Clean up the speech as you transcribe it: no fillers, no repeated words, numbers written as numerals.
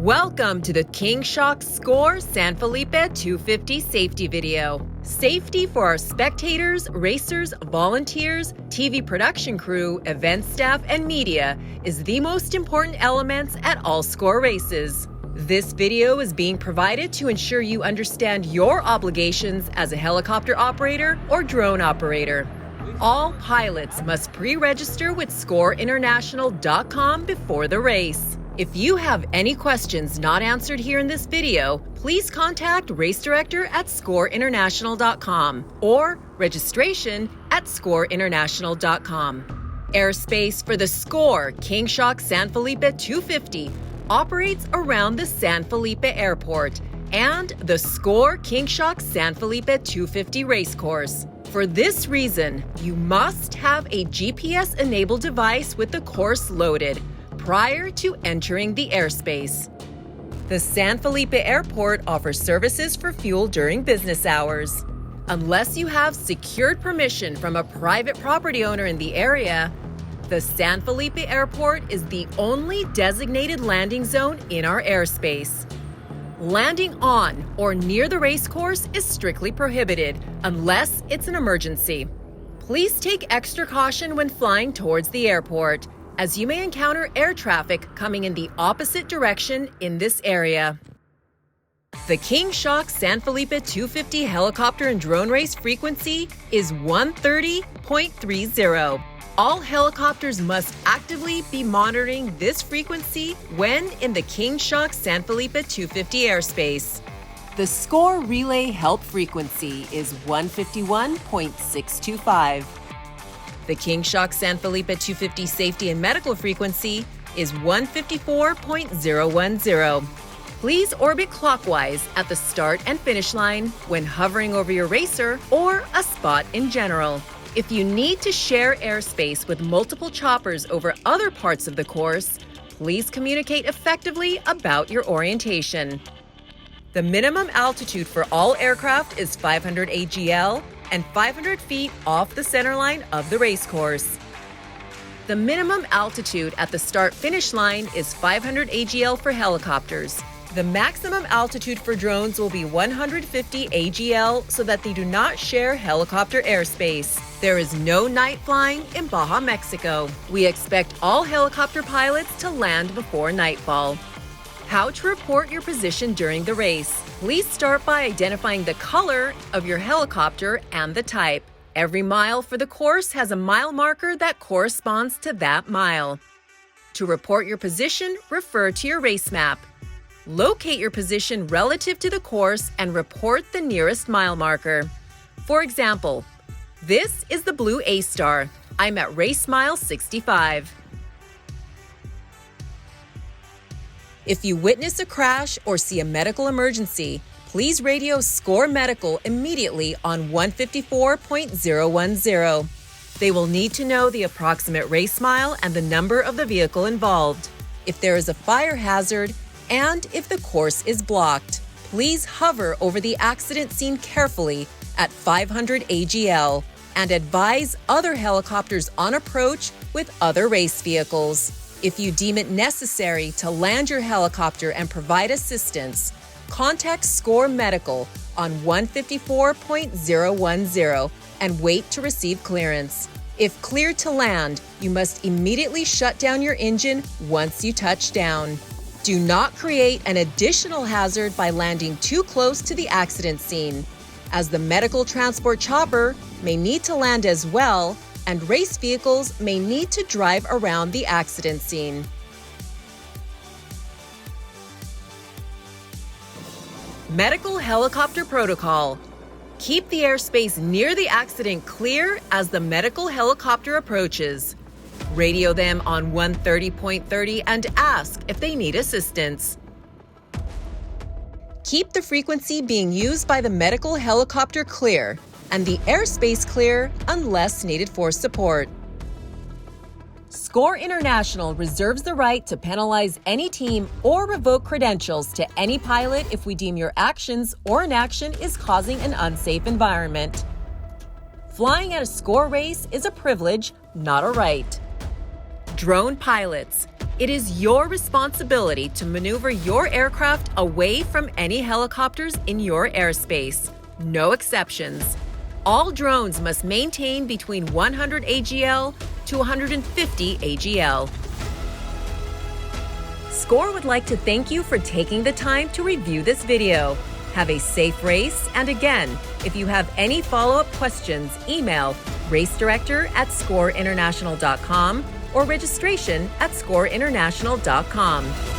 Welcome to the King Shock Score San Felipe 250 safety video. Safety for our spectators, racers, volunteers, TV production crew, event staff, and media is the most important elements at all SCORE races. This video is being provided to ensure you understand your obligations as a helicopter operator or drone operator. All pilots must pre-register with ScoreInternational.com before the race. If you have any questions not answered here in this video, please contact Race Director at ScoreInternational.com or registration at ScoreInternational.com. Airspace for the SCORE King Shock San Felipe 250 operates around the San Felipe Airport and the SCORE King Shock San Felipe 250 racecourse. For this reason, you must have a GPS-enabled device with the course loaded prior to entering the airspace. The San Felipe Airport offers services for fuel during business hours. Unless you have secured permission from a private property owner in the area, the San Felipe Airport is the only designated landing zone in our airspace. Landing on or near the racecourse is strictly prohibited unless it's an emergency. Please take extra caution when flying towards the airport, as you may encounter air traffic coming in the opposite direction in this area. The King Shock San Felipe 250 helicopter and drone race frequency is 130.30. All helicopters must actively be monitoring this frequency when in the King Shock San Felipe 250 airspace. The SCORE relay help frequency is 151.625. The King Shock San Felipe 250 safety and medical frequency is 154.010. Please orbit clockwise at the start and finish line when hovering over your racer or a spot in general. If you need to share airspace with multiple choppers over other parts of the course, please communicate effectively about your orientation. The minimum altitude for all aircraft is 500 AGL and 500 feet off the center line of the racecourse. The minimum altitude at the start-finish line is 500 AGL for helicopters. The maximum altitude for drones will be 150 AGL so that they do not share helicopter airspace. There is no night flying in Baja, Mexico. We expect all helicopter pilots to land before nightfall. How to report your position during the race. Please start by identifying the color of your helicopter and the type. Every mile for the course has a mile marker that corresponds to that mile. To report your position, refer to your race map. Locate your position relative to the course and report the nearest mile marker. For example, this is the blue A-star. I'm at race mile 65. If you witness a crash or see a medical emergency, please radio SCORE Medical immediately on 154.010. They will need to know the approximate race mile and the number of the vehicle involved. If there is a fire hazard, and if the course is blocked, please hover over the accident scene carefully at 500 AGL and advise other helicopters on approach with other race vehicles. If you deem it necessary to land your helicopter and provide assistance, contact SCORE Medical on 154.010 and wait to receive clearance. If cleared to land, you must immediately shut down your engine once you touch down. Do not create an additional hazard by landing too close to the accident scene, as the medical transport chopper may need to land as well, and race vehicles may need to drive around the accident scene. Medical helicopter protocol. Keep the airspace near the accident clear as the medical helicopter approaches. Radio them on 130.30 and ask if they need assistance. Keep the frequency being used by the medical helicopter clear and the airspace clear unless needed for support. SCORE International reserves the right to penalize any team or revoke credentials to any pilot if we deem your actions or inaction is causing an unsafe environment. Flying at a SCORE race is a privilege, not a right. Drone pilots. It is your responsibility to maneuver your aircraft away from any helicopters in your airspace. No exceptions. All drones must maintain between 100 AGL to 150 AGL. SCORE would like to thank you for taking the time to review this video. Have a safe race, and again, if you have any follow-up questions, email racedirector@scoreinternational.com or registration@scoreinternational.com.